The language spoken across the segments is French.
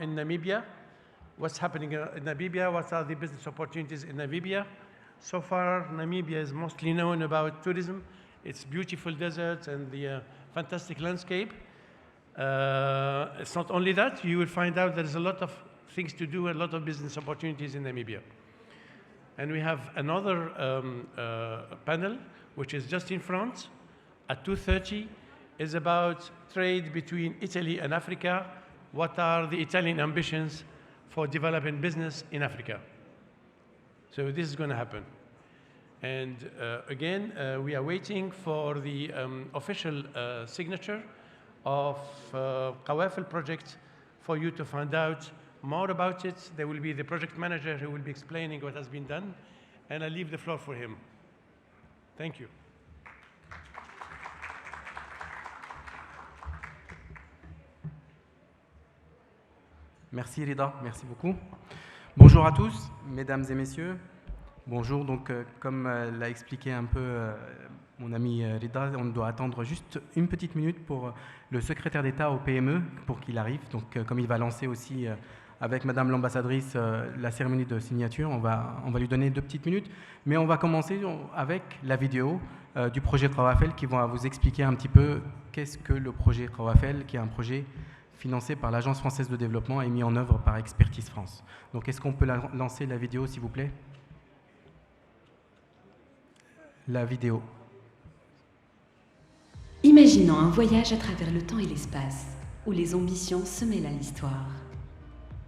in Namibia. What's happening in Namibia? What are the business opportunities in Namibia? So far, Namibia is mostly known about tourism, its beautiful deserts and the fantastic landscape. It's not only that, you will find out there's a lot of things to do, a lot of business opportunities in Namibia. And we have another panel, which is just in front, at 2:30, is about trade between Italy and Africa. What are the Italian ambitions for developing business in Africa? So this is going to happen. And again, we are waiting for the official signature of Qawafil project for you to find out more about it. There will be the project manager who will be explaining what has been done, and I leave the floor for him. Thank you. Merci Rida, merci beaucoup. Bonjour à tous, mesdames et messieurs. Bonjour, donc comme l'a expliqué un peu mon ami Rida, on doit attendre juste une petite minute pour le secrétaire d'État au PME pour qu'il arrive. Donc comme il va lancer aussi avec madame l'ambassadrice la cérémonie de signature, on va lui donner 2 petites minutes. Mais on va commencer avec la vidéo du projet Qawafil qui va vous expliquer un petit peu qu'est-ce que le projet Qawafil, qui est un projet financé par l'Agence française de développement et mis en œuvre par Expertise France. Donc est-ce qu'on peut lancer la vidéo s'il vous plaît? La vidéo. Imaginons un voyage à travers le temps et l'espace, où les ambitions se mêlent à l'histoire.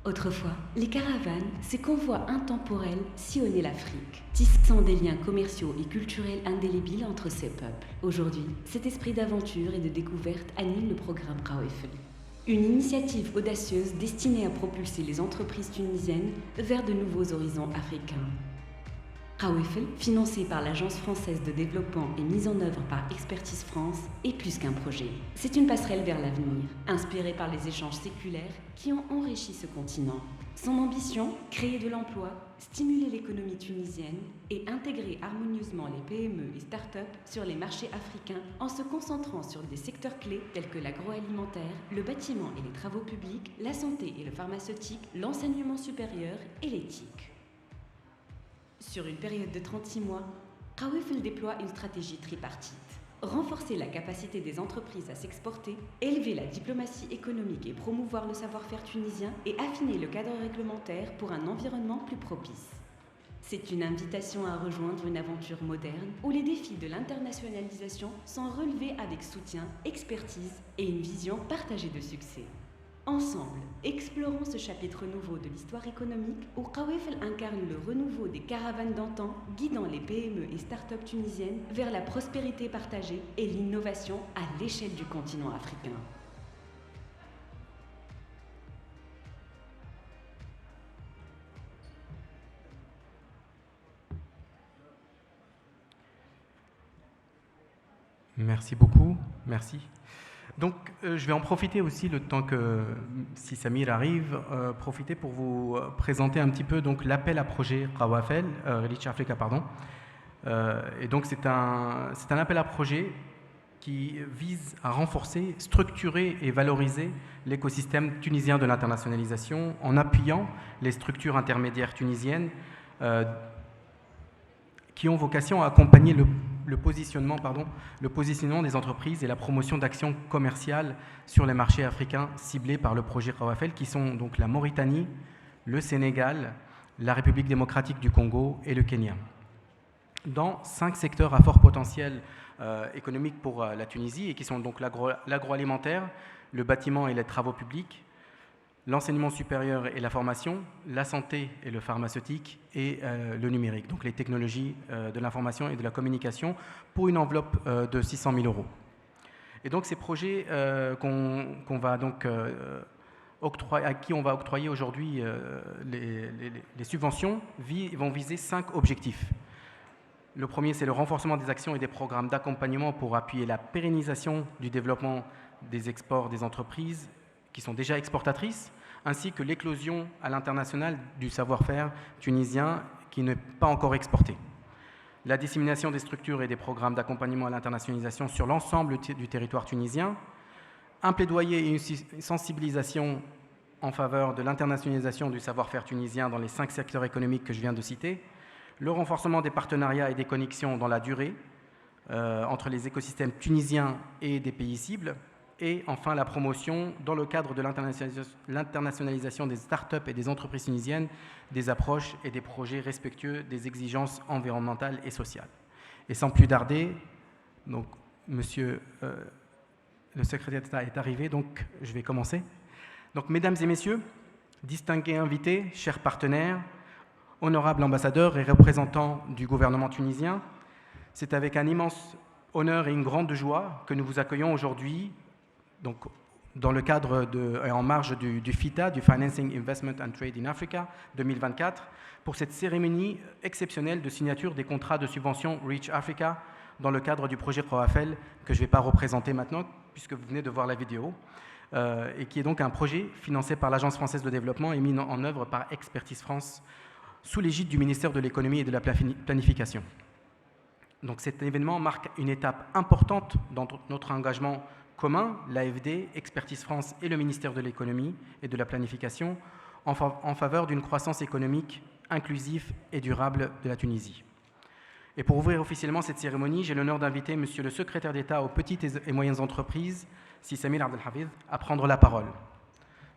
Autrefois, les caravanes, ces convois intemporels, sillonnaient l'Afrique, tissant des liens commerciaux et culturels indélébiles entre ces peuples. Aujourd'hui, cet esprit d'aventure et de découverte anime le programme Qawafil. Une initiative audacieuse destinée à propulser les entreprises tunisiennes vers de nouveaux horizons africains. Qawafil, financé par l'Agence française de développement et mise en œuvre par Expertise France, est plus qu'un projet. C'est une passerelle vers l'avenir, inspirée par les échanges séculaires qui ont enrichi ce continent. Son ambition, créer de l'emploi, stimuler l'économie tunisienne et intégrer harmonieusement les PME et start-up sur les marchés africains en se concentrant sur des secteurs clés tels que l'agroalimentaire, le bâtiment et les travaux publics, la santé et le pharmaceutique, l'enseignement supérieur et l'éthique. Sur une période de 36 mois, Qawafil déploie une stratégie tripartite. Renforcer la capacité des entreprises à s'exporter, élever la diplomatie économique et promouvoir le savoir-faire tunisien et affiner le cadre réglementaire pour un environnement plus propice. C'est une invitation à rejoindre une aventure moderne où les défis de l'internationalisation sont relevés avec soutien, expertise et une vision partagée de succès. Ensemble, explorons ce chapitre nouveau de l'histoire économique où Qawafil incarne le renouveau des caravanes d'antan, guidant les PME et start-up tunisiennes vers la prospérité partagée et l'innovation à l'échelle du continent africain. Merci beaucoup, merci. Donc, je vais en profiter aussi le temps que, si Samir arrive, profiter pour vous présenter un petit peu donc l'appel à projet Qawafil, Reach Africa, pardon. Et donc, c'est un appel à projet qui vise à renforcer, structurer et valoriser l'écosystème tunisien de l'internationalisation en appuyant les structures intermédiaires tunisiennes qui ont vocation à accompagner le positionnement des entreprises et la promotion d'actions commerciales sur les marchés africains ciblés par le projet Qawafil, qui sont donc la Mauritanie, le Sénégal, la République démocratique du Congo et le Kenya. Dans 5 secteurs à fort potentiel économique pour la Tunisie, et qui sont donc l'agroalimentaire, le bâtiment et les travaux publics, l'enseignement supérieur et la formation, la santé et le pharmaceutique et le numérique, donc les technologies de l'information et de la communication, pour une enveloppe de 600 000 €. Et donc ces projets qu'on va donc à qui on va octroyer aujourd'hui les subventions vont viser 5 objectifs. Le premier, c'est le renforcement des actions et des programmes d'accompagnement pour appuyer la pérennisation du développement des exports des entreprises qui sont déjà exportatrices, ainsi que l'éclosion à l'international du savoir-faire tunisien qui n'est pas encore exporté. La dissémination des structures et des programmes d'accompagnement à l'internationalisation sur l'ensemble du territoire tunisien, un plaidoyer et une sensibilisation en faveur de l'internationalisation du savoir-faire tunisien dans les 5 secteurs économiques que je viens de citer, le renforcement des partenariats et des connexions dans la durée entre les écosystèmes tunisiens et des pays cibles, et enfin la promotion, dans le cadre de l'internationalisation des startups et des entreprises tunisiennes, des approches et des projets respectueux des exigences environnementales et sociales. Et sans plus tarder, donc, monsieur le secrétaire d'État est arrivé, donc je vais commencer. Donc, mesdames et messieurs, distingués invités, chers partenaires, honorables ambassadeurs et représentants du gouvernement tunisien, c'est avec un immense honneur et une grande joie que nous vous accueillons aujourd'hui, donc dans le cadre et en marge du FITA, du Financing Investment and Trade in Africa 2024, pour cette cérémonie exceptionnelle de signature des contrats de subvention Reach Africa dans le cadre du projet ROAFEL, que je ne vais pas représenter maintenant, puisque vous venez de voir la vidéo, et qui est donc un projet financé par l'Agence française de développement et mis en œuvre par Expertise France, sous l'égide du ministère de l'économie et de la planification. Donc cet événement marque une étape importante dans notre engagement commun, l'AFD, Expertise France et le ministère de l'économie et de la planification, en faveur d'une croissance économique inclusive et durable de la Tunisie. Et pour ouvrir officiellement cette cérémonie, j'ai l'honneur d'inviter Monsieur le secrétaire d'État aux petites et moyennes entreprises, Si Samir Abdelhafid, à prendre la parole.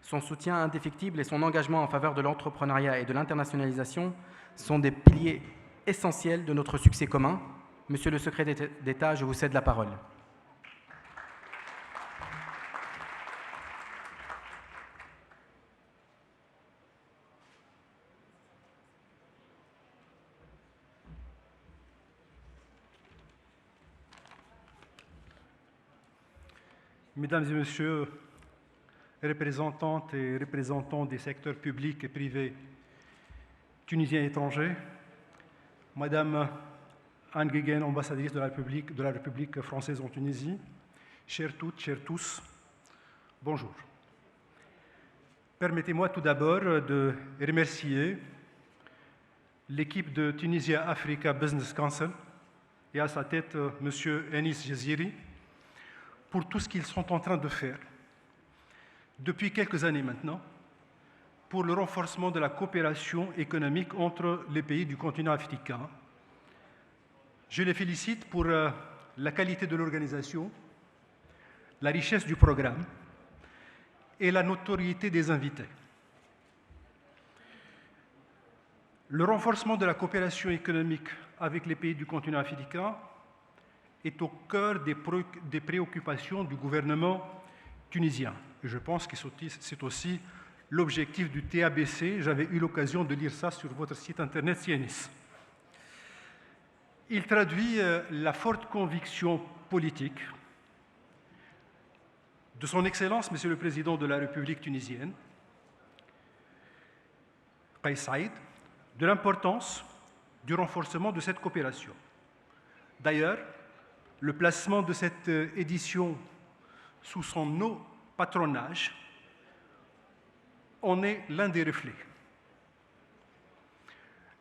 Son soutien indéfectible et son engagement en faveur de l'entrepreneuriat et de l'internationalisation sont des piliers essentiels de notre succès commun. Monsieur le secrétaire d'État, je vous cède la parole. Mesdames et Messieurs, représentantes et représentants des secteurs publics et privés tunisiens et étrangers, Madame Anne Guéguen, ambassadrice de la République française en Tunisie, chères toutes, chers tous, bonjour. Permettez-moi tout d'abord de remercier l'équipe de Tunisia Africa Business Council et à sa tête M. Enis Jaziri pour tout ce qu'ils sont en train de faire depuis quelques années maintenant pour le renforcement de la coopération économique entre les pays du continent africain. Je les félicite pour la qualité de l'organisation, la richesse du programme et la notoriété des invités. Le renforcement de la coopération économique avec les pays du continent africain est au cœur des préoccupations du gouvernement tunisien. Et je pense que c'est aussi l'objectif du TABC. J'avais eu l'occasion de lire ça sur votre site internet CNIS. Il traduit la forte conviction politique de son Excellence, Monsieur le Président de la République tunisienne, Kais Saïd, de l'importance du renforcement de cette coopération. D'ailleurs, le placement de cette édition sous son patronage en est l'un des reflets.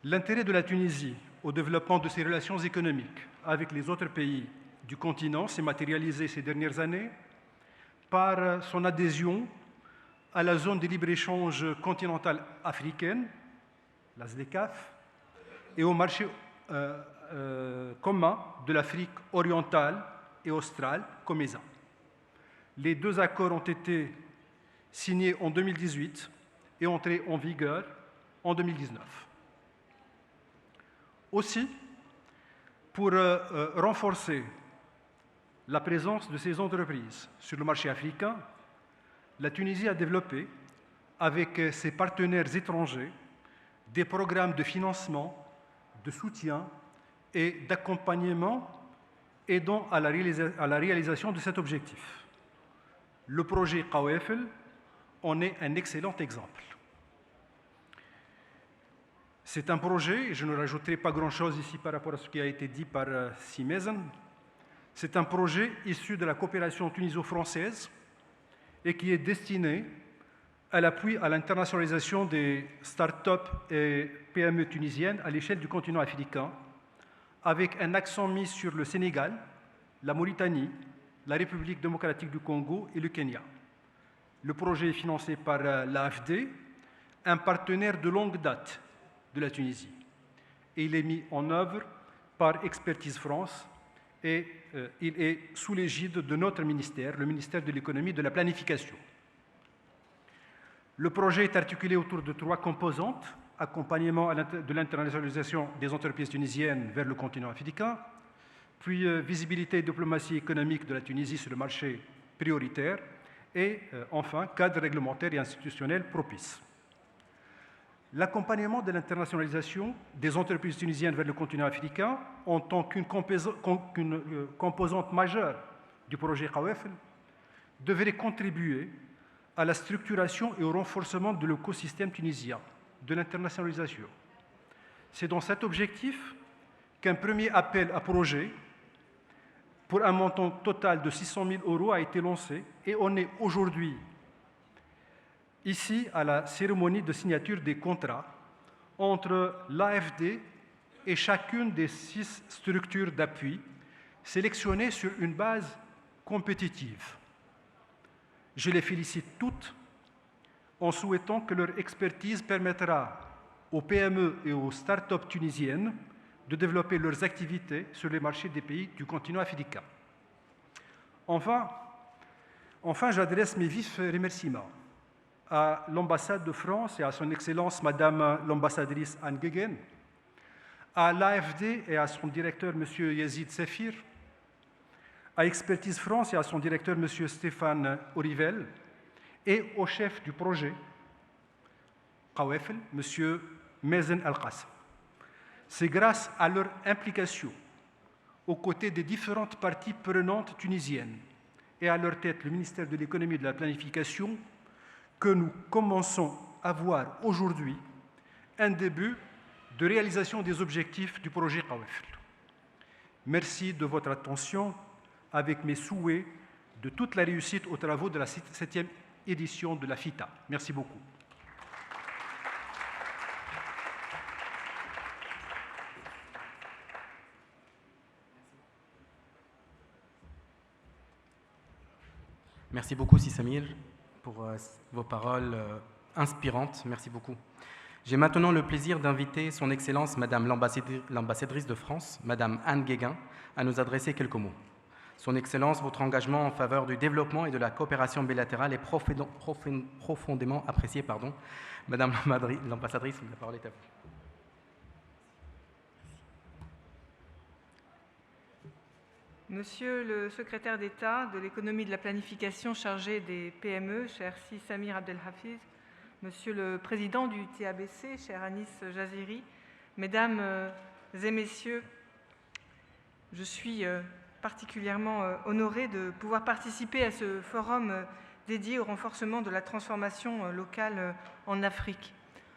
L'intérêt de la Tunisie au développement de ses relations économiques avec les autres pays du continent s'est matérialisé ces dernières années par son adhésion à la zone de libre-échange continentale africaine, la ZLECAf, et au marché commun de l'Afrique orientale et australe, COMESA. Les deux accords ont été signés en 2018 et entrés en vigueur en 2019. Aussi, pour renforcer la présence de ces entreprises sur le marché africain, la Tunisie a développé, avec ses partenaires étrangers, des programmes de financement, de soutien et d'accompagnement aidant à la réalisation de cet objectif. Le projet ROAFEL en est un excellent exemple. C'est un projet, et je ne rajouterai pas grand-chose ici par rapport à ce qui a été dit par Simezen, c'est un projet issu de la coopération tuniso-française et qui est destiné à l'appui à l'internationalisation des start-up et PME tunisiennes à l'échelle du continent africain, avec un accent mis sur le Sénégal, la Mauritanie, la République démocratique du Congo et le Kenya. Le projet est financé par l'AFD, un partenaire de longue date de la Tunisie. Et il est mis en œuvre par Expertise France et il est sous l'égide de notre ministère, le ministère de l'Économie et de la Planification. Le projet est articulé autour de 3 composantes: accompagnement de l'internationalisation des entreprises tunisiennes vers le continent africain, puis visibilité et diplomatie économique de la Tunisie sur le marché prioritaire, et enfin, cadre réglementaire et institutionnel propice. L'accompagnement de l'internationalisation des entreprises tunisiennes vers le continent africain, en tant qu'une composante majeure du projet Qawafel, devrait contribuer à la structuration et au renforcement de l'écosystème tunisien, de l'internationalisation. C'est dans cet objectif qu'un premier appel à projet pour un montant total de 600 000 € a été lancé et on est aujourd'hui ici à la cérémonie de signature des contrats entre l'AFD et chacune des 6 structures d'appui sélectionnées sur une base compétitive. Je les félicite toutes en souhaitant que leur expertise permettra aux PME et aux start-up tunisiennes de développer leurs activités sur les marchés des pays du continent africain. Enfin, j'adresse mes vifs remerciements à l'ambassade de France et à son Excellence Madame l'ambassadrice Anne Guéguen, à l'AFD et à son directeur M. Yazid Sefir, à Expertise France et à son directeur M. Stéphane Orivel, et au chef du projet Qawafel, M. Mazen Al-Qassem. C'est grâce à leur implication aux côtés des différentes parties prenantes tunisiennes et à leur tête le ministère de l'Économie et de la Planification que nous commençons à voir aujourd'hui un début de réalisation des objectifs du projet Qawafel. Merci de votre attention, avec mes souhaits de toute la réussite aux travaux de la 7e édition de la FITA. Merci beaucoup. Merci beaucoup, Sissamir, pour vos paroles inspirantes. Merci beaucoup. J'ai maintenant le plaisir d'inviter son Excellence, Madame l'ambassadrice de France, Madame Anne Guéguen, à nous adresser quelques mots. Son Excellence, votre engagement en faveur du développement et de la coopération bilatérale est profondément apprécié. Madame l'ambassadrice, la parole est à vous. Monsieur le secrétaire d'État de l'économie et de la planification chargé des PME, cher Si Samir Abdelhafiz, Monsieur le président du TABC, cher Anis Jaziri, Mesdames et Messieurs, je suis particulièrement honorée de pouvoir participer à ce forum dédié au renforcement de la transformation locale en Afrique.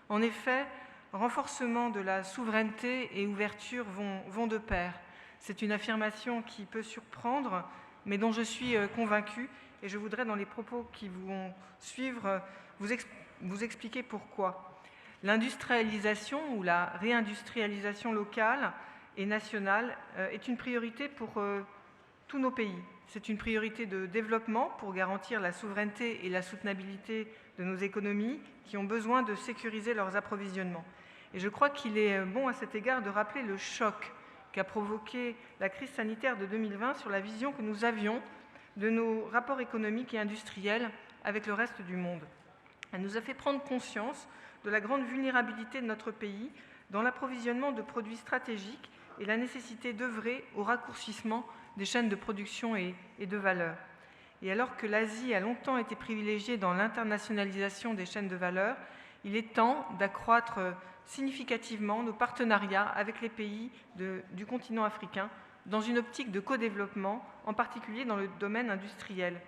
En effet, renforcement de la souveraineté et ouverture vont de pair. C'est une affirmation qui peut surprendre, mais dont je suis convaincue, et je voudrais, dans les propos qui vont suivre, vous expliquer pourquoi. L'industrialisation ou la réindustrialisation locale et nationale est une priorité pour tous nos pays. C'est une priorité de développement pour garantir la souveraineté et la soutenabilité de nos économies qui ont besoin de sécuriser leurs approvisionnements. Et je crois qu'il est bon à cet égard de rappeler le choc qu'a provoqué la crise sanitaire de 2020 sur la vision que nous avions de nos rapports économiques et industriels avec le reste du monde. Elle nous a fait prendre conscience de la grande vulnérabilité de notre pays dans l'approvisionnement de produits stratégiques et la nécessité d'œuvrer au raccourcissement des chaînes de production et de valeur. Et alors que l'Asie a longtemps été privilégiée dans l'internationalisation des chaînes de valeur, il est temps d'accroître significativement nos partenariats avec les pays du continent africain dans une optique de co-développement, en particulier dans le domaine industriel.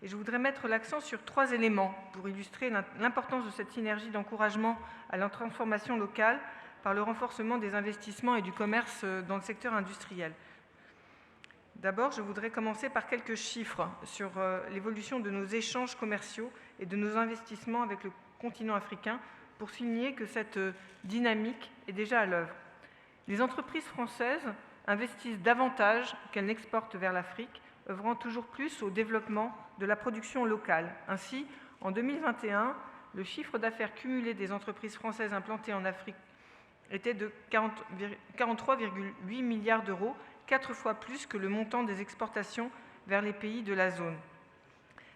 Et je voudrais mettre l'accent sur 3 éléments pour illustrer l'importance de cette synergie d'encouragement à la transformation locale par le renforcement des investissements et du commerce dans le secteur industriel. D'abord, je voudrais commencer par quelques chiffres sur l'évolution de nos échanges commerciaux et de nos investissements avec le continent africain pour souligner que cette dynamique est déjà à l'œuvre. Les entreprises françaises investissent davantage qu'elles n'exportent vers l'Afrique, œuvrant toujours plus au développement de la production locale. Ainsi, En 2021, le chiffre d'affaires cumulé des entreprises françaises implantées en Afrique était de 43,8 milliards d'euros, 4 fois plus que le montant des exportations vers les pays de la zone.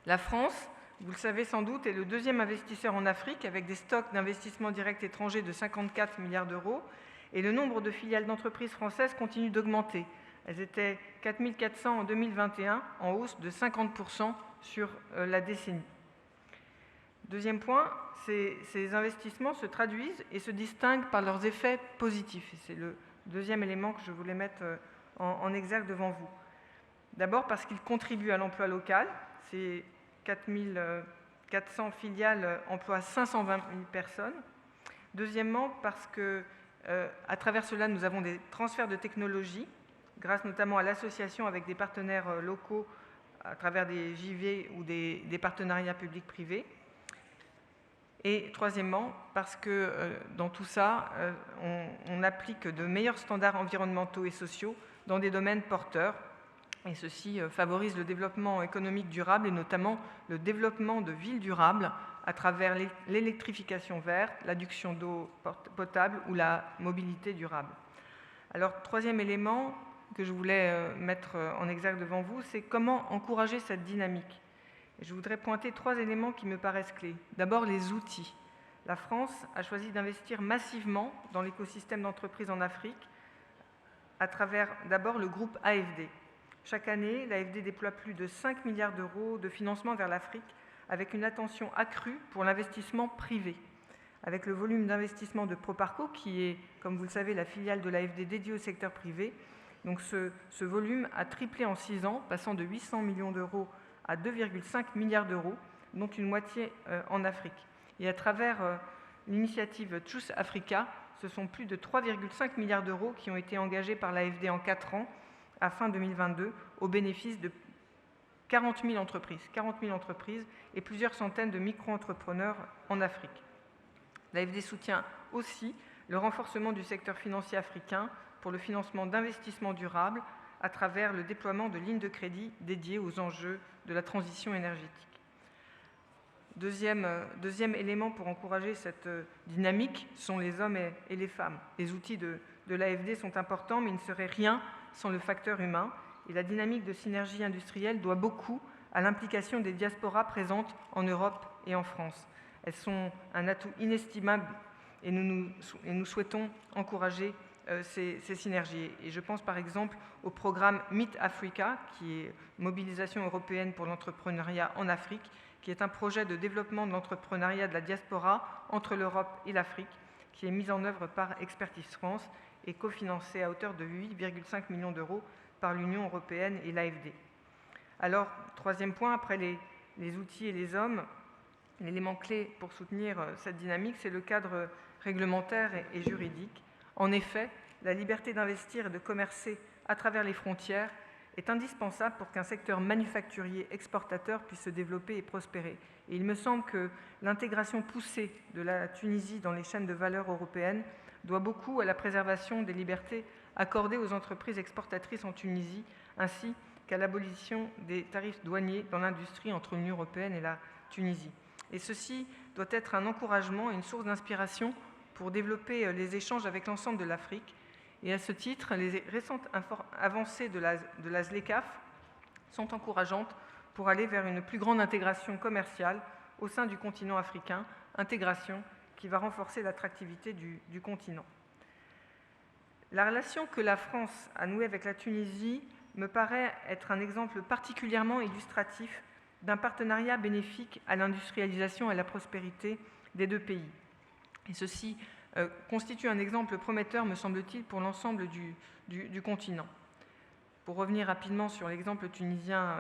La France, vous le savez sans doute, est le deuxième investisseur en Afrique avec des stocks d'investissement direct étrangers de 54 milliards d'euros et le nombre de filiales d'entreprises françaises continue d'augmenter. Elles étaient 4 400 en 2021, en hausse de 50% sur la décennie. Deuxième point, ces investissements se traduisent et se distinguent par leurs effets positifs. C'est le deuxième élément que je voulais mettre en exergue devant vous. D'abord parce qu'ils contribuent à l'emploi local. Ces 4 400 filiales emploient 520 000 personnes. Deuxièmement, parce que, à travers cela, nous avons des transferts de technologies, grâce notamment à l'association avec des partenaires locaux à travers des JV ou des partenariats publics-privés. Et troisièmement, parce que dans tout ça, on applique de meilleurs standards environnementaux et sociaux dans des domaines porteurs. Et ceci favorise le développement économique durable et notamment le développement de villes durables à travers l'électrification verte, l'adduction d'eau potable ou la mobilité durable. Alors, troisième élément que je voulais mettre en exergue devant vous, c'est comment encourager cette dynamique. Et je voudrais pointer 3 éléments qui me paraissent clés. D'abord, les outils. La France a choisi d'investir massivement dans l'écosystème d'entreprises en Afrique à travers d'abord le groupe AFD. Chaque année, l'AFD déploie plus de 5 milliards d'euros de financement vers l'Afrique avec une attention accrue pour l'investissement privé. Avec le volume d'investissement de Proparco, qui est, comme vous le savez, la filiale de l'AFD dédiée au secteur privé, donc ce volume a triplé en 6 ans, passant de 800 millions d'euros à 2,5 milliards d'euros, dont une moitié en Afrique. Et à travers l'initiative Choose Africa, ce sont plus de 3,5 milliards d'euros qui ont été engagés par l'AFD en 4 ans, à fin 2022, au bénéfice de 40 000 entreprises et plusieurs centaines de micro-entrepreneurs en Afrique. L'AFD soutient aussi le renforcement du secteur financier africain pour le financement d'investissements durables à travers le déploiement de lignes de crédit dédiées aux enjeux de la transition énergétique. Deuxième élément pour encourager cette dynamique sont les hommes et les femmes. Les outils de l'AFD sont importants, mais il ne serait rien sans le facteur humain. Et la dynamique de synergie industrielle doit beaucoup à l'implication des diasporas présentes en Europe et en France. Elles sont un atout inestimable et nous souhaitons encourager ces synergies. Et je pense par exemple au programme Meet Africa, qui est mobilisation européenne pour l'entrepreneuriat en Afrique, qui est un projet de développement de l'entrepreneuriat de la diaspora entre l'Europe et l'Afrique, qui est mis en œuvre par Expertise France et cofinancé à hauteur de 8,5 millions d'euros par l'Union européenne et l'AFD. Alors, troisième point, après les outils et les hommes, l'élément clé pour soutenir cette dynamique, c'est le cadre réglementaire et juridique. En effet, la liberté d'investir et de commercer à travers les frontières est indispensable pour qu'un secteur manufacturier exportateur puisse se développer et prospérer. Et il me semble que l'intégration poussée de la Tunisie dans les chaînes de valeur européennes doit beaucoup à la préservation des libertés accordées aux entreprises exportatrices en Tunisie, ainsi qu'à l'abolition des tarifs douaniers dans l'industrie entre l'Union européenne et la Tunisie. Et ceci doit être un encouragement et une source d'inspiration pour développer les échanges avec l'ensemble de l'Afrique. Et à ce titre, les récentes avancées de la ZLECAf sont encourageantes pour aller vers une plus grande intégration commerciale au sein du continent africain, intégration qui va renforcer l'attractivité du continent. La relation que la France a nouée avec la Tunisie me paraît être un exemple particulièrement illustratif d'un partenariat bénéfique à l'industrialisation et à la prospérité des deux pays. Et ceci constitue un exemple prometteur, me semble-t-il, pour l'ensemble du continent. Pour revenir rapidement sur l'exemple tunisien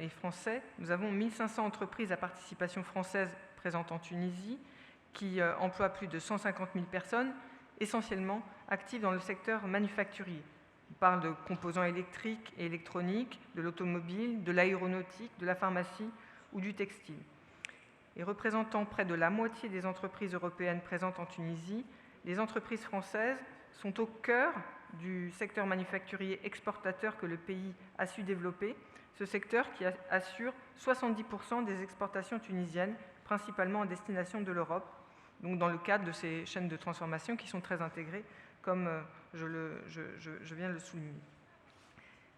et français, nous avons 1500 entreprises à participation française présentes en Tunisie qui emploient plus de 150 000 personnes, essentiellement actives dans le secteur manufacturier. On parle de composants électriques et électroniques, de l'automobile, de l'aéronautique, de la pharmacie ou du textile. Et représentant près de la moitié des entreprises européennes présentes en Tunisie, les entreprises françaises sont au cœur du secteur manufacturier exportateur que le pays a su développer, ce secteur qui assure 70% des exportations tunisiennes principalement à destination de l'Europe, donc dans le cadre de ces chaînes de transformation qui sont très intégrées, comme je viens de le souligner.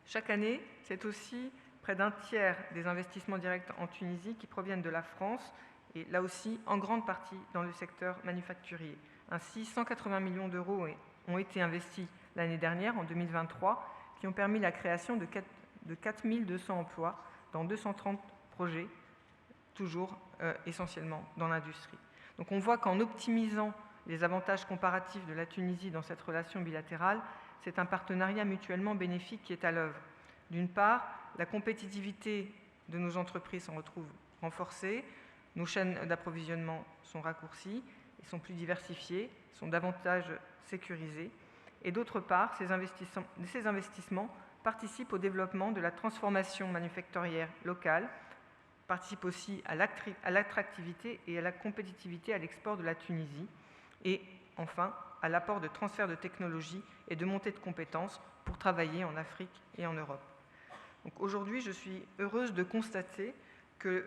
Chaque année, c'est aussi près d'un tiers des investissements directs en Tunisie qui proviennent de la France, et là aussi en grande partie dans le secteur manufacturier. Ainsi, 180 millions d'euros ont été investis l'année dernière, en 2023, qui ont permis la création de 4 200 emplois dans 230 projets, toujours essentiellement dans l'industrie. Donc on voit qu'en optimisant les avantages comparatifs de la Tunisie dans cette relation bilatérale, c'est un partenariat mutuellement bénéfique qui est à l'œuvre. D'une part, la compétitivité de nos entreprises s'en retrouve renforcée, nos chaînes d'approvisionnement sont raccourcies, et sont plus diversifiées, sont davantage sécurisées, et d'autre part, ces investissements participent au développement de la transformation manufacturière locale, participent aussi à l'attractivité et à la compétitivité à l'export de la Tunisie, et enfin à l'apport de transfert de technologies et de montée de compétences pour travailler en Afrique et en Europe. Aujourd'hui, je suis heureuse de constater qu'il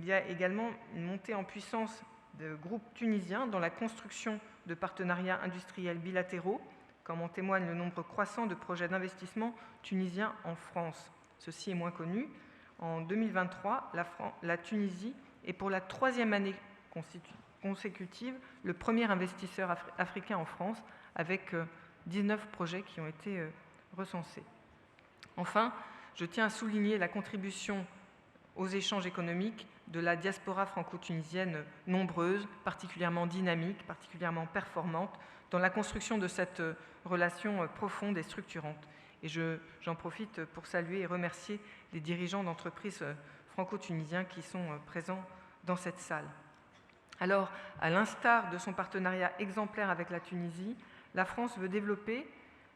y a également une montée en puissance de groupes tunisiens dans la construction de partenariats industriels bilatéraux, comme en témoigne le nombre croissant de projets d'investissement tunisiens en France. Ceci est moins connu. En 2023, la Tunisie est pour la 3e année consécutive le premier investisseur africain en France, avec 19 projets qui ont été recensés. Enfin, je tiens à souligner la contribution aux échanges économiques de la diaspora franco-tunisienne nombreuse, particulièrement dynamique, particulièrement performante, dans la construction de cette relation profonde et structurante. Et j'en profite pour saluer et remercier les dirigeants d'entreprises franco-tunisiens qui sont présents dans cette salle. Alors, à l'instar de son partenariat exemplaire avec la Tunisie, la France veut développer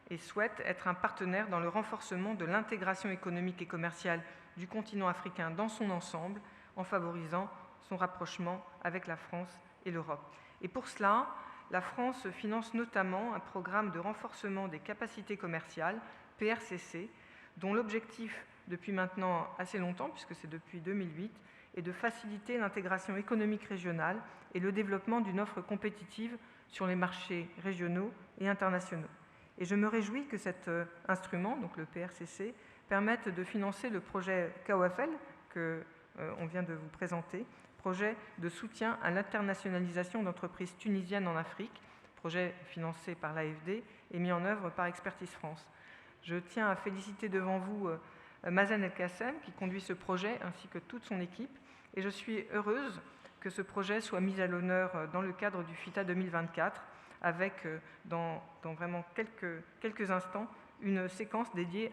et souhaite être un partenaire dans le renforcement de l'intégration économique et commerciale du continent africain dans son ensemble, en favorisant son rapprochement avec la France et l'Europe. Et pour cela, la France finance notamment un programme de renforcement des capacités commerciales, PRCC, dont l'objectif, depuis maintenant assez longtemps, puisque c'est depuis 2008, est de faciliter l'intégration économique régionale et le développement d'une offre compétitive sur les marchés régionaux et internationaux. Et je me réjouis que cet instrument, donc le PRCC, permette de financer le projet KOFL qu'on vient de vous présenter, projet de soutien à l'internationalisation d'entreprises tunisiennes en Afrique, projet financé par l'AFD et mis en œuvre par Expertise France. Je tiens à féliciter devant vous Mazen El-Kassem qui conduit ce projet ainsi que toute son équipe, et je suis heureuse que ce projet soit mis à l'honneur dans le cadre du FITA 2024 avec dans vraiment quelques instants une séquence dédiée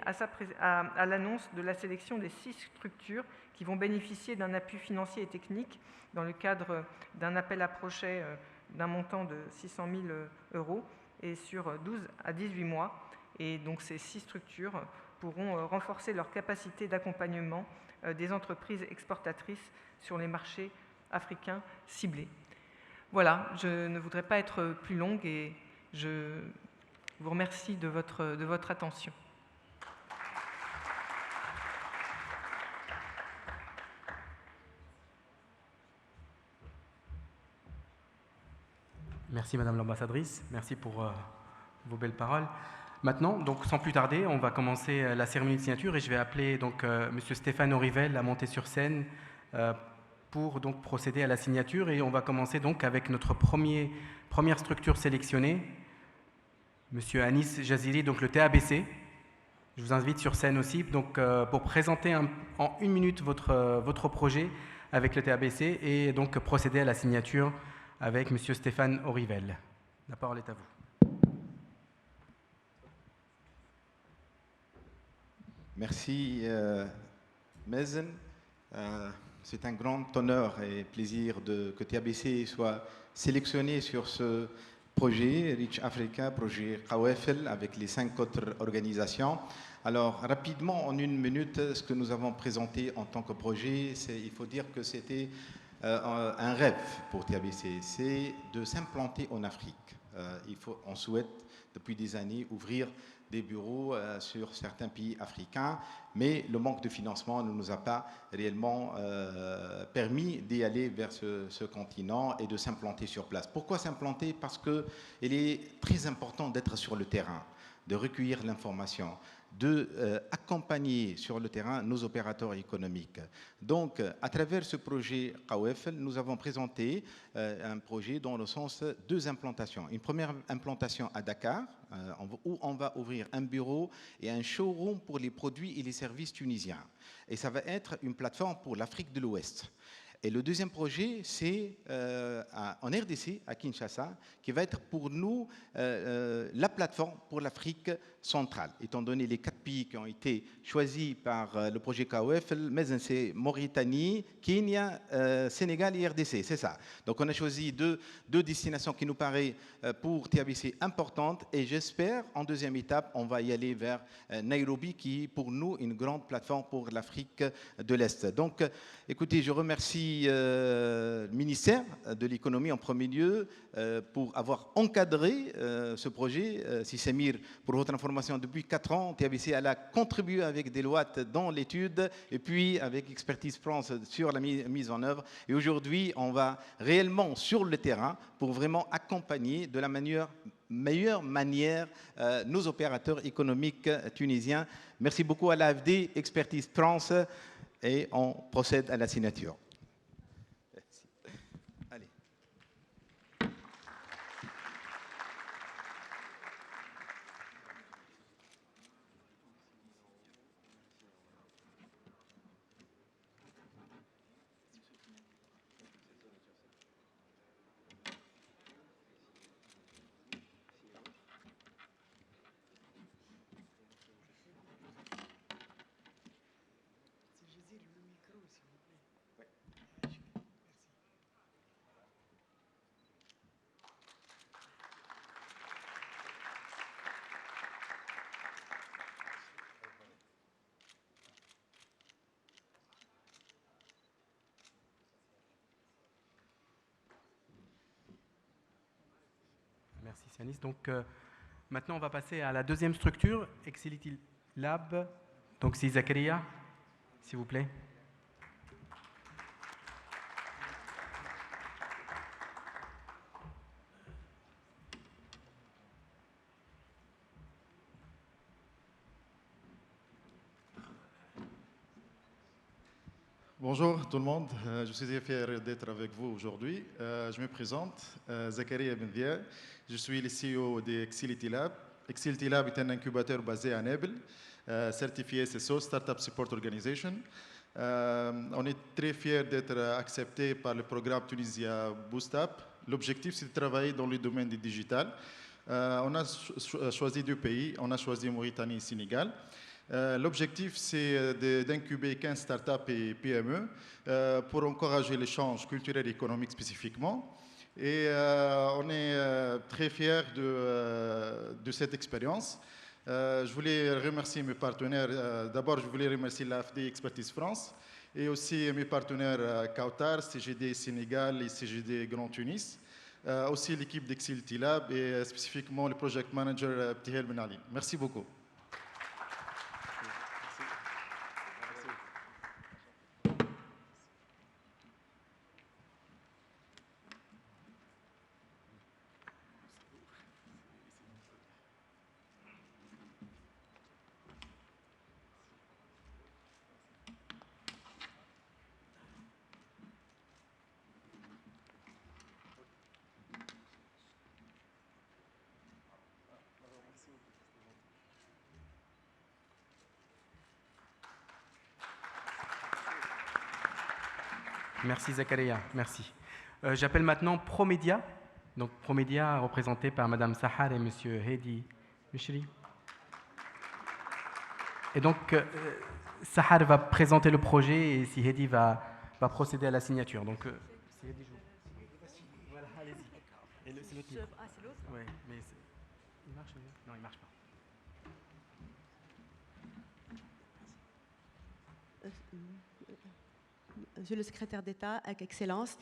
à l'annonce de la sélection des 6 structures qui vont bénéficier d'un appui financier et technique dans le cadre d'un appel à projets d'un montant de 600 000 € et sur 12 à 18 mois. Et donc ces 6 structures pourront renforcer leur capacité d'accompagnement des entreprises exportatrices sur les marchés africains ciblés. Voilà, je ne voudrais pas être plus longue et je vous remercie de votre attention. Merci Madame l'ambassadrice, merci pour vos belles paroles. Maintenant, donc sans plus tarder, on va commencer la cérémonie de signature et je vais appeler donc Monsieur Stéphane Aurivel à monter sur scène pour donc procéder à la signature, et on va commencer donc avec notre première structure sélectionnée, Monsieur Anis Jaziri, donc le TABC. Je vous invite sur scène aussi donc pour présenter en 1 minute votre projet avec le TABC et donc procéder à la signature avec Monsieur Stéphane Aurivel. La parole est à vous. Merci Mazen. C'est un grand honneur et plaisir que TABC soit sélectionné sur ce projet Reach Africa, projet KOFL avec les 5 autres organisations. Alors rapidement, en 1 minute, ce que nous avons présenté en tant que projet, il faut dire que c'était un rêve pour TABC, c'est de s'implanter en Afrique. On souhaite depuis des années ouvrir des bureaux sur certains pays africains, mais le manque de financement ne nous a pas réellement permis d'y aller vers ce continent et de s'implanter sur place. Pourquoi s'implanter? Parce qu'il est très important d'être sur le terrain, de recueillir l'information, d'accompagner sur le terrain nos opérateurs économiques. Donc, à travers ce projet KOEFL, nous avons présenté un projet dans le sens de 2 implantations. Une première implantation à Dakar, où on va ouvrir un bureau et un showroom pour les produits et les services tunisiens. Et ça va être une plateforme pour l'Afrique de l'Ouest. Et le deuxième projet, c'est en RDC, à Kinshasa, qui va être pour nous la plateforme pour l'Afrique centrale. Étant donné les 4 pays qui ont été choisis par le projet KOEFL, mais c'est Mauritanie, Kenya, Sénégal et RDC, c'est ça. Donc on a choisi deux destinations qui nous paraissent pour TABC importantes, et j'espère, en deuxième étape, on va y aller vers Nairobi, qui est pour nous une grande plateforme pour l'Afrique de l'Est. Donc, écoutez, je remercie le ministère de l'économie en premier lieu pour avoir encadré ce projet. Si Samir, pour votre information, depuis 4 ans, TABC a contribué avec Deloitte dans l'étude et puis avec Expertise France sur la mise en œuvre. Et aujourd'hui, on va réellement sur le terrain pour vraiment accompagner de la meilleure manière nos opérateurs économiques tunisiens. Merci beaucoup à l'AFD, Expertise France, et on procède à la signature. Allez. Merci Sianis. Donc maintenant, on va passer à la deuxième structure, Exility Lab. Donc c'est Zakaria, s'il vous plaît. Bonjour tout le monde, je suis très fier d'être avec vous aujourd'hui. Je me présente, Zakaria Bendia, je suis le CEO de Exility Lab. Exility Lab est un incubateur basé à Nabil, certifié SSO, Startup Support Organization. On est très fiers d'être accepté par le programme Tunisia Boost Up. L'objectif, c'est de travailler dans le domaine du digital. On a choisi 2 pays, on a choisi Mauritanie et Sénégal. L'objectif, c'est d'incuber 15 startups et PME pour encourager l'échange culturel et économique spécifiquement. Et on est très fiers de cette expérience. Je voulais remercier mes partenaires. D'abord, je voulais remercier l'AFD Expertise France et aussi mes partenaires Kautar, CGD Sénégal et CGD Grand Tunis. Aussi l'équipe d'Exility Lab et spécifiquement le project manager Ptihel Benali. Merci beaucoup. Merci Zakaria, merci. J'appelle maintenant Promédia. Donc Promédia représenté par Madame Sahar et Monsieur Hedi Mishri. Et donc Sahar va présenter le projet et si Hedi va procéder à la signature. Donc si Hedi joue. Voilà, allez-y. Et c'est l'autre. Ah, c'est l'autre. Ouais, mais il marche mieux. Non, il marche pas. Monsieur le secrétaire d'État, avec Excellence.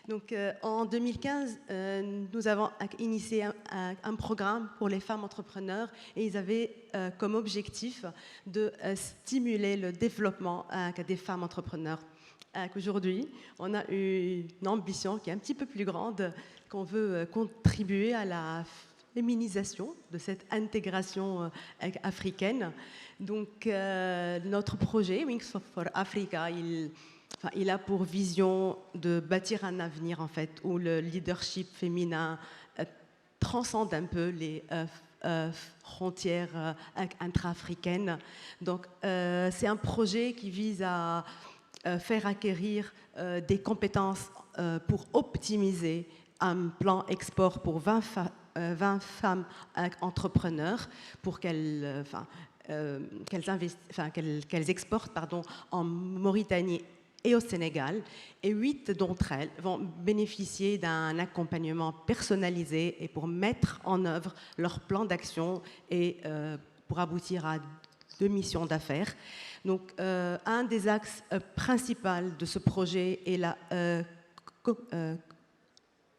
Donc, en 2015, nous avons initié un programme pour les femmes entrepreneurs et ils avaient comme objectif de stimuler le développement des femmes entrepreneurs. Aujourd'hui, on a une ambition qui est un petit peu plus grande, qu'on veut contribuer à la féminisation de cette intégration africaine. Donc, notre projet, Wings for Africa, il a pour vision de bâtir un avenir, en fait, où le leadership féminin transcende un peu les frontières intra-africaines. Donc, c'est un projet qui vise à faire acquérir des compétences pour optimiser un plan export pour 20 femmes entrepreneurs pour qu'elles exportent en Mauritanie et au Sénégal. Et 8 d'entre elles vont bénéficier d'un accompagnement personnalisé et pour mettre en œuvre leur plan d'action et pour aboutir à 2 missions d'affaires. Donc, un des axes principaux de ce projet est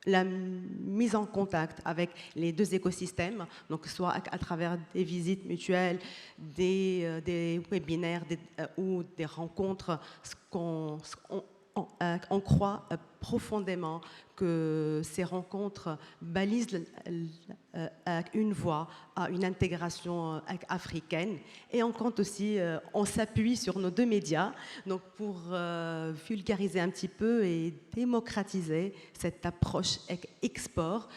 la mise en contact avec les 2 écosystèmes, donc soit à travers des visites mutuelles, des webinaires ou des rencontres. On croit profondément que ces rencontres balisent une voie à une intégration africaine. Et on compte aussi, on s'appuie sur nos 2 médias donc pour vulgariser un petit peu et démocratiser cette approche export,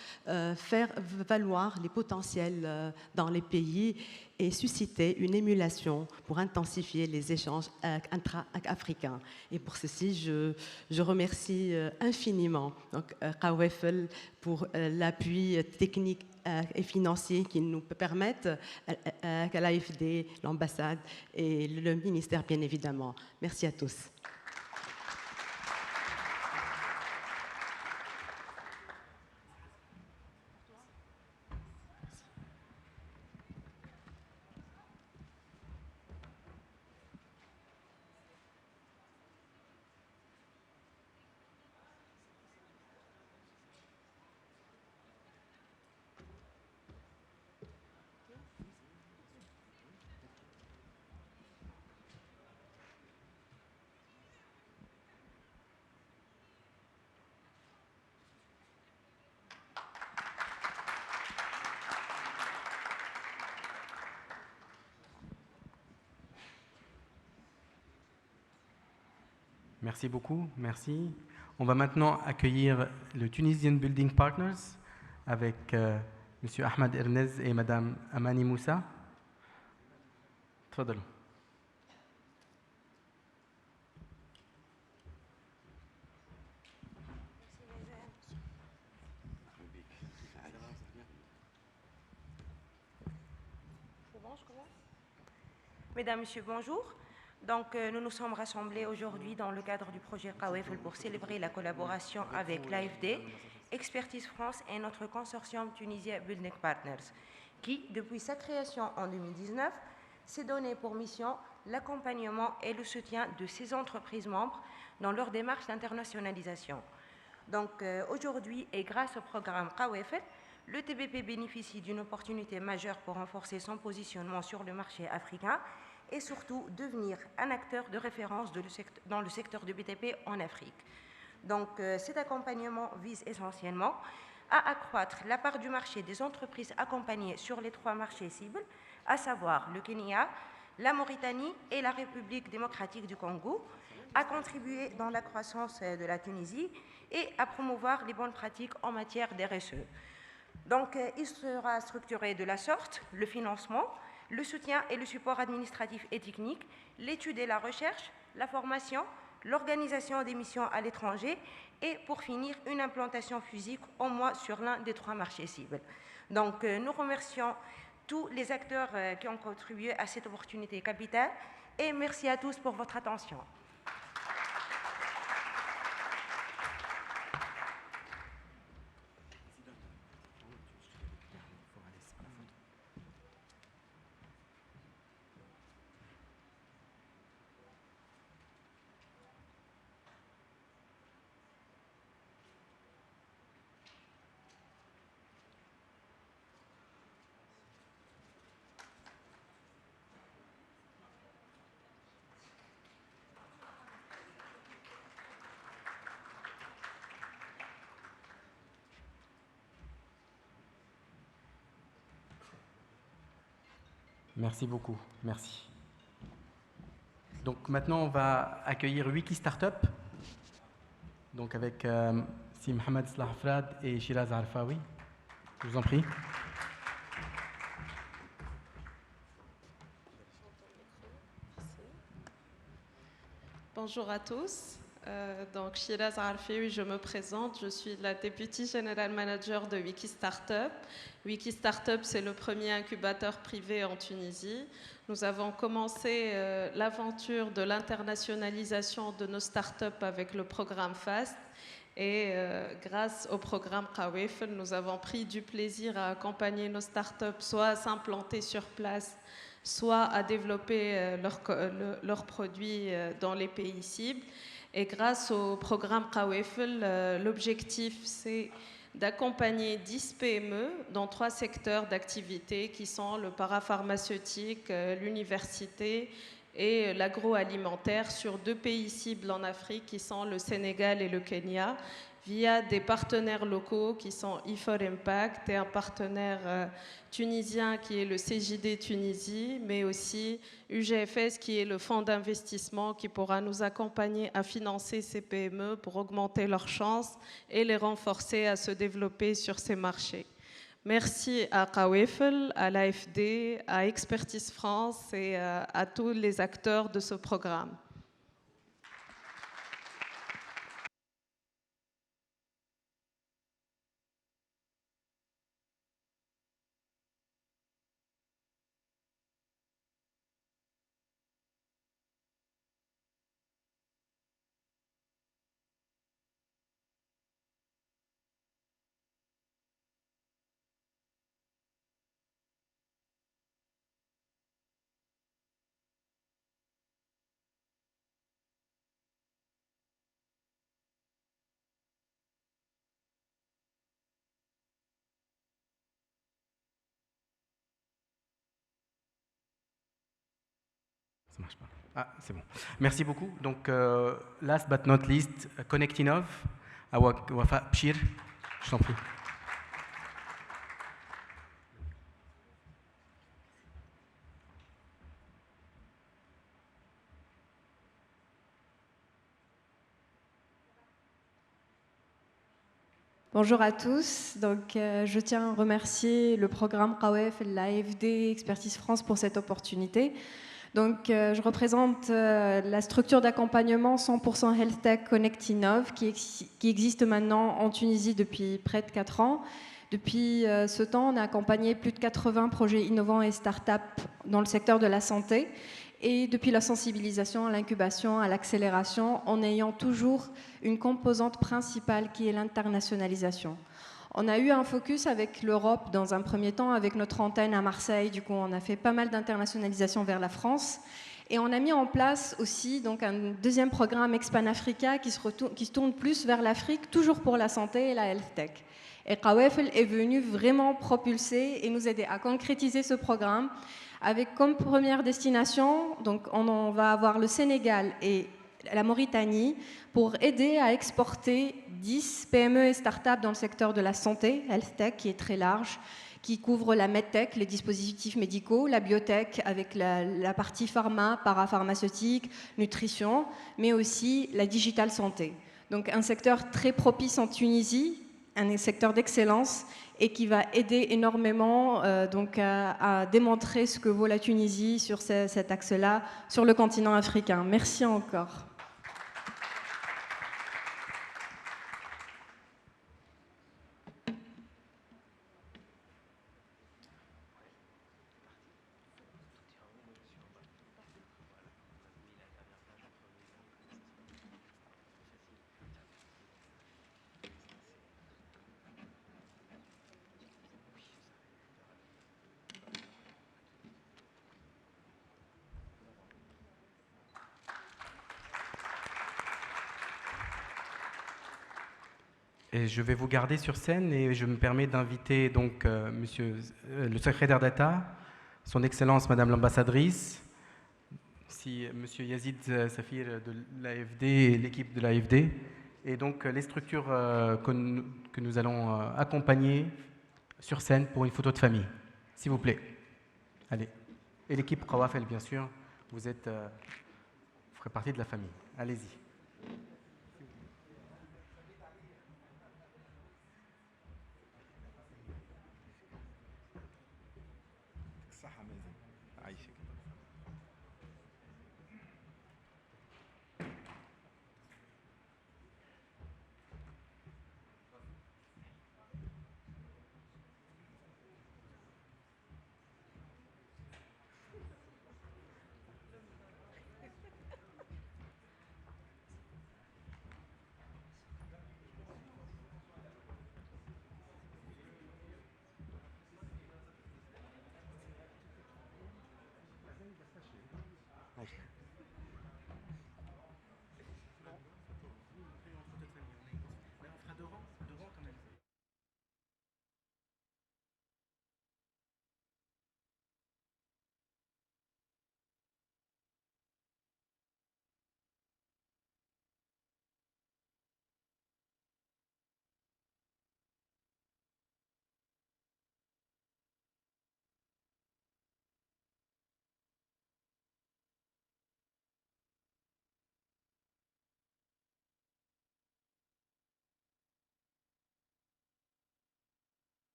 faire valoir les potentiels dans les pays et susciter une émulation pour intensifier les échanges intra-africains. Et pour ceci, je remercie infiniment Kawefel pour l'appui technique et financier qui nous permettent à l'AFD, l'ambassade et le ministère, bien évidemment. Merci à tous. Merci beaucoup, merci. On va maintenant accueillir le Tunisian Building Partners avec M. Ahmed Ernez et Mme Amani Moussa. تفضلوا. Mesdames, Messieurs, bonjour. Donc, nous nous sommes rassemblés aujourd'hui dans le cadre du projet Kawefel pour célébrer la collaboration avec l'AFD, Expertise France et notre consortium tunisien Building Partners, qui, depuis sa création en 2019, s'est donné pour mission l'accompagnement et le soutien de ses entreprises membres dans leur démarche d'internationalisation. Donc, aujourd'hui, et grâce au programme Kawefel, le TBP bénéficie d'une opportunité majeure pour renforcer son positionnement sur le marché africain et surtout devenir un acteur de référence dans le secteur du BTP en Afrique. Donc cet accompagnement vise essentiellement à accroître la part du marché des entreprises accompagnées sur les 3 marchés cibles, à savoir le Kenya, la Mauritanie et la République démocratique du Congo, à contribuer dans la croissance de la Tunisie et à promouvoir les bonnes pratiques en matière d'RSE. Donc il sera structuré de la sorte: le financement, le soutien et le support administratif et technique, l'étude et la recherche, la formation, l'organisation des missions à l'étranger et, pour finir, une implantation physique au moins sur l'un des 3 marchés cibles. Donc, nous remercions tous les acteurs qui ont contribué à cette opportunité capitale et merci à tous pour votre attention. Merci beaucoup, merci. Donc maintenant, on va accueillir Wiki Startup, donc avec Si Mohamed Slahfrad et Shiraz Arfawi. Je vous en prie. Bonjour à tous. Donc Shiraz Arfawi, je me présente. Je suis la Deputy General Manager de Wiki Startup. Wiki Startup, c'est le premier incubateur privé en Tunisie. Nous avons commencé l'aventure de l'internationalisation de nos startups avec le programme FAST. Et grâce au programme Qawafel, nous avons pris du plaisir à accompagner nos startups, soit à s'implanter sur place, soit à développer leurs produits dans les pays cibles. Et grâce au programme Qawafel, l'objectif, c'est d'accompagner 10 PME dans 3 secteurs d'activité qui sont le parapharmaceutique, l'université et l'agroalimentaire sur 2 pays cibles en Afrique qui sont le Sénégal et le Kenya, via des partenaires locaux qui sont E4 Impact et un partenaire tunisien qui est le CJD Tunisie, mais aussi UGFS qui est le fonds d'investissement qui pourra nous accompagner à financer ces PME pour augmenter leurs chances et les renforcer à se développer sur ces marchés. Merci à Qawafel, à l'AFD, à Expertise France et à tous les acteurs de ce programme. Ça marche pas. Ah, c'est bon. Merci beaucoup. Donc, last but not least, Connectinov, à Wafa Pchir. Je t'en prie. Bonjour à tous. Donc, je tiens à remercier le programme Qawafel, l'AFD, Expertise France pour cette opportunité. Donc, je représente la structure d'accompagnement 100% Health Tech Connectinov qui existe maintenant en Tunisie depuis près de 4 ans. Depuis ce temps, on a accompagné plus de 80 projets innovants et start-up dans le secteur de la santé. Et depuis la sensibilisation à l'incubation, à l'accélération, en ayant toujours une composante principale qui est l'internationalisation. On a eu un focus avec l'Europe dans un premier temps, avec notre antenne à Marseille. Du coup, on a fait pas mal d'internationalisation vers la France. Et on a mis en place aussi donc, un deuxième programme Expan Africa qui se tourne plus vers l'Afrique, toujours pour la santé et la health tech. Et Qawafel est venu vraiment propulser et nous aider à concrétiser ce programme avec comme première destination, donc on va avoir le Sénégal et la Mauritanie pour aider à exporter 10 PME et start-up dans le secteur de la santé, health tech, qui est très large, qui couvre la medtech, les dispositifs médicaux, la biotech avec la partie pharma, parapharmaceutique, nutrition, mais aussi la digital santé. Donc un secteur très propice en Tunisie, un secteur d'excellence et qui va aider énormément donc à démontrer ce que vaut la Tunisie sur cet axe-là, sur le continent africain. Merci encore. Et je vais vous garder sur scène et je me permets d'inviter donc monsieur le secrétaire d'État, son Excellence Madame l'ambassadrice, monsieur Yazid Safir de l'AFD et l'équipe de l'AFD, et donc les structures que nous allons accompagner sur scène pour une photo de famille. S'il vous plaît. Allez. Et l'équipe Rawafel, bien sûr, vous ferez partie de la famille. Allez-y.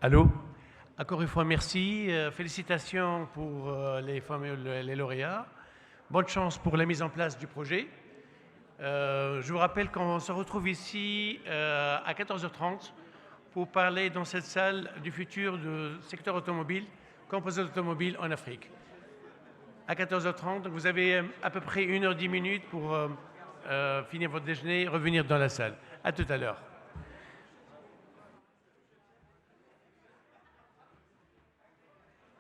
Allô? Encore une fois, merci. Félicitations pour les lauréats. Bonne chance pour la mise en place du projet. Je vous rappelle qu'on se retrouve ici à 14h30 pour parler dans cette salle du futur du secteur automobile, composite automobile en Afrique. À 14h30, donc vous avez à peu près 1h10 pour finir votre déjeuner et revenir dans la salle. À tout à l'heure.